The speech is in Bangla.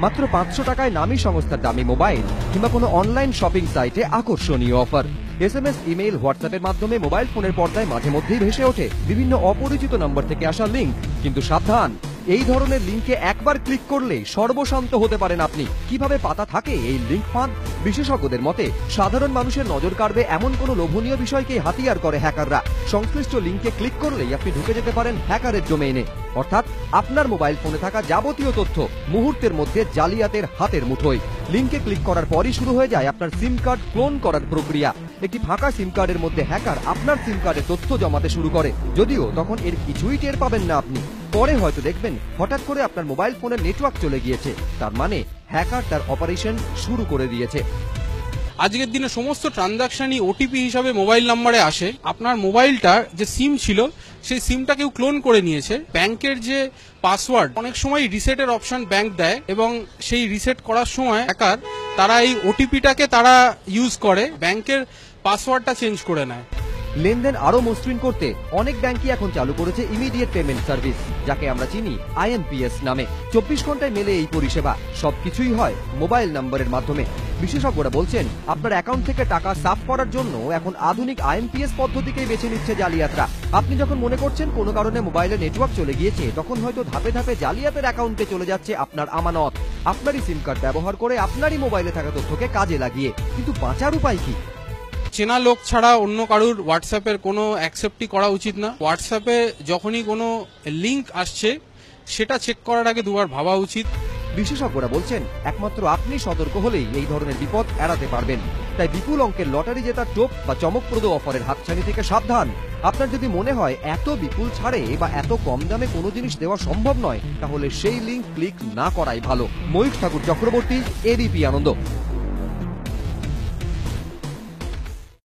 মাত্র 500 টাকায় নামী সংস্থার দামি মোবাইল কিংবা কোনো অনলাইন শপিং সাইটে আকর্ষণীয় অফার। SMS, ইমেইল, হোয়াটসঅ্যাপের মাধ্যমে মোবাইল ফোনের পর্দায় মাঝে মধ্যেই ভেসে ওঠে বিভিন্ন অপরিচিত নম্বর থেকে আসা লিঙ্ক। কিন্তু সাবধান, এই ধরনের লিঙ্কে একবার ক্লিক করলে সর্বশান্ত হতে পারেন আপনি। কিভাবে পাতা থাকে এই লিঙ্ক ফাঁদ? বিশেষজ্ঞদের মতে সাধারণ মানুষের নজর কাড়বে এমন কোনো লোভনীয় বিষয়কে হাতিয়ার করে হ্যাকাররা। সংশ্লিষ্ট লিঙ্কে ক্লিক করলেই আপনি ঢুকে যেতে পারেন হ্যাকারের ডোমেইনে, অর্থাৎ আপনার মোবাইল ফোনে থাকা যাবতীয় তথ্য মুহূর্তের মধ্যে জালিয়াতের হাতের মুঠোয়। লিঙ্কে ক্লিক করার পরই শুরু হয়ে যায় আপনার সিম কার্ড ক্লোন করার প্রক্রিয়া। একটি ফাঁকা সিম কার্ডের মধ্যে হ্যাকার আপনার সিম কার্ডে তথ্য জমাতে শুরু করে, যদিও তখন এর কিছুই টের পাবেন না আপনি। পরে হয়তো দেখবেন হঠাৎ করে আপনার মোবাইল ফোনের নেটওয়ার্ক চলে গিয়েছে, তার মানে হ্যাকার তার অপারেশন শুরু করে দিয়েছে। আজকের দিনে সমস্ত ট্রানজাকশনই ওটিপি হিসাবে মোবাইল নাম্বারে আসে। আপনার মোবাইলটার যে সিম ছিল সেই সিমটা কেউ ক্লোন করে নিয়েছে। ব্যাংকের যে পাসওয়ার্ড অনেক সময় রিসেটের অপশন ব্যাংক দেয় এবং সেই রিসেট করার সময় হ্যাকার তারা এই ওটিপিটাকে তারা ইউজ করে ব্যাংকের পাসওয়ার্ডটা চেঞ্জ করে নেয়। লেনদেন আরো মসৃণ করতে অনেক ব্যাংকই এখন চালু করেছে ইমিডিয়েট পেমেন্ট সার্ভিস, যাকে আমরা চিনি IMPS নামে। 24 ঘন্টায় মেলে এই পরিষেবা। সবকিছুই হয় মোবাইল নম্বরের মাধ্যমে। বিশেষজ্ঞরা বলছেন আপনার অ্যাকাউন্ট থেকে টাকা সাফ করার জন্য এখন আধুনিক IMPS পদ্ধতিকেই বেছে নিচ্ছে জালিয়াতরা। আপনি যখন মনে করছেন কোনো কারণে মোবাইলে নেটওয়ার্ক চলে গিয়েছে, তখন হয়তো ধাপে ধাপে জালিয়াতের অ্যাকাউন্টে চলে যাচ্ছে আপনার আমানত। আপনারই সিম কার্ড ব্যবহার করে আপনারই মোবাইলে থাকা তথ্যকে কাজে লাগিয়ে। কিন্তু বাঁচার উপায় কি? চেনা লোক ছাড়া অন্য কারুর হোয়াটসঅ্যাপের কোনো অ্যাকসেপ্টই করা উচিত না। হোয়াটসঅ্যাপে যখনই কোনো লিঙ্ক আসছে সেটা চেক করার আগে দুবার ভাবা উচিত। বিশেষজ্ঞরা বলছেন একমাত্র আপনি সতর্ক হলেই এই ধরনের বিপদ এড়াতে পারবেন। তাই বিপুল অঙ্কের লটারি জেতার টোপ বা চমকপ্রদ অফারের হাতছানি থেকে সাবধান। আপনার যদি মনে হয় এত বিপুল ছাড়ে বা এত কম দামে কোনো জিনিস দেওয়া সম্ভব নয়, তাহলে সেই লিঙ্ক ক্লিক না করাই ভালো। ময়ূখ ঠাকুর চক্রবর্তী, ABP আনন্দ।